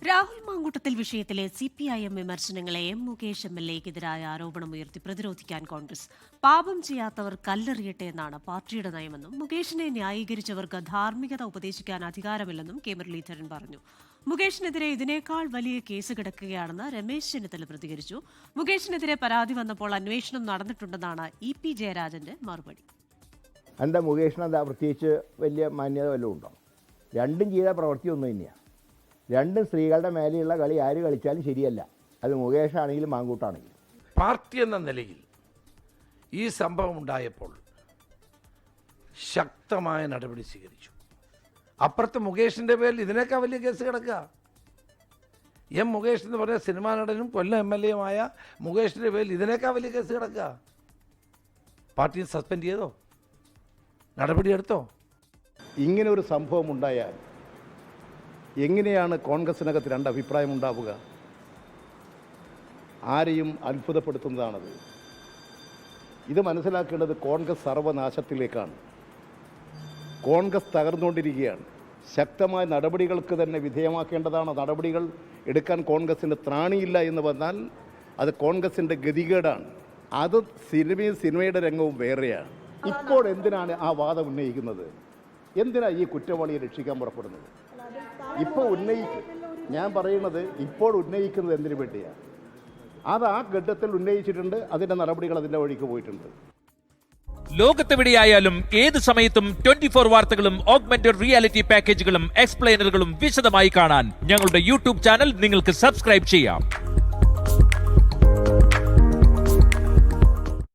രാഹുൽ മാങ്കൂട്ടത്തിൽ വിഷയത്തിലെ CPIM വിമർശനങ്ങളെ മുകേഷ് MLAക്കെതിരായ ആരോപണമുയർത്തി പ്രതിരോധിക്കാൻ കോൺഗ്രസ്. പാപം ചെയ്യാത്തവർ കല്ലെറിയട്ടെ എന്നാണ് പാർട്ടിയുടെ നയമെന്നും മുകേഷിനെ ന്യായീകരിച്ചവർക്ക് ധാർമ്മികത ഉപദേശിക്കാൻ അധികാരമില്ലെന്നും കെ മുരളീധരൻ പറഞ്ഞു. മുകേഷിനെതിരെ ഇതിനേക്കാൾ വലിയ കേസ് കിടക്കുകയാണെന്ന് രമേശ് ചെന്നിത്തല പ്രതികരിച്ചു. മുകേഷിനെതിരെ പരാതി വന്നപ്പോൾ അന്വേഷണം നടന്നിട്ടുണ്ടെന്നാണ് EP ജയരാജന്റെ മറുപടി. എന്താ മുകേഷിനെന്താ പ്രത്യേകിച്ച് വലിയ മാന്യത വല്ലതും ഉണ്ടോ? രണ്ടും ചെയ്ത പ്രവൃത്തി ഒന്നും തന്നെയാണ്. രണ്ടും സ്ത്രീകളുടെ മേലെയുള്ള കളി ആര് കളിച്ചാലും ശരിയല്ല. അത് മുകേഷാണെങ്കിലും മാങ്കൂട്ടാണെങ്കിലും. പാർട്ടി എന്ന നിലയിൽ ഈ സംഭവം ഉണ്ടായപ്പോൾ ശക്തമായ നടപടി സ്വീകരിച്ചു. അപ്പുറത്ത് മുകേഷിൻ്റെ പേരിൽ ഇതിനേക്കാൾ വലിയ കേസ് കിടക്കുക. മുകേഷ് എന്ന് പറഞ്ഞ സിനിമാ നടനും കൊല്ലം MLAയുമായ മുകേഷിൻ്റെ പേരിൽ ഇതിനേക്കാൾ വലിയ കേസ് കിടക്കുക. പാർട്ടിയെ സസ്പെൻഡ് ചെയ്തോ? നടപടിയെടുത്തോ? ഇങ്ങനെ ഒരു സംഭവം ഉണ്ടായാൽ എങ്ങനെയാണ് കോൺഗ്രസിനകത്ത് രണ്ട് അഭിപ്രായം ഉണ്ടാവുക? ആരെയും അത്ഭുതപ്പെടുത്തുന്നതാണത്. ഇത് മനസ്സിലാക്കേണ്ടത് കോൺഗ്രസ് സർവനാശത്തിലേക്കാണ്. കോൺഗ്രസ് തകർന്നുകൊണ്ടിരിക്കുകയാണ്. ശക്തമായ നടപടികൾക്ക് തന്നെ വിധേയമാക്കേണ്ടതാണ്. നടപടികൾ എടുക്കാൻ കോൺഗ്രസിന് ത്രാണിയില്ല എന്ന് വന്നാൽ അത് കോൺഗ്രസിൻ്റെ ഗതികേടാണ്. അത് സിനിമയുടെ രംഗവും വേറെയാണ്. ഇപ്പോൾ എന്തിനാണ് ആ വാദം ഉന്നയിക്കുന്നത്? എന്തിനാണ് ഈ കുറ്റവാളിയെ രക്ഷിക്കാൻ പുറപ്പെടുന്നത്? ഇപ്പോൾ ഞാൻ പറയുന്നത് ഇപ്പോൾ ഉന്നയിക്കുന്നത് എന്തിനു വേണ്ടിയാണ്? അത് ആ ഘട്ടത്തിൽ ഉന്നയിച്ചിട്ടുണ്ട്. അതിൻ്റെ നടപടികൾ അതിൻ്റെ വഴിക്ക് പോയിട്ടുണ്ട്. ലോകത്തെവിടെയായാലും ഏത് സമയത്തും 24 വാർത്തകളും ഓഗ്മെന്റഡ് റിയാലിറ്റി പാക്കേജുകളും എക്സ്പ്ലെയിനറുകളും വിശദമായി കാണാൻ ഞങ്ങളുടെ YouTube ചാനൽ നിങ്ങൾക്ക് സബ്സ്ക്രൈബ് ചെയ്യാം.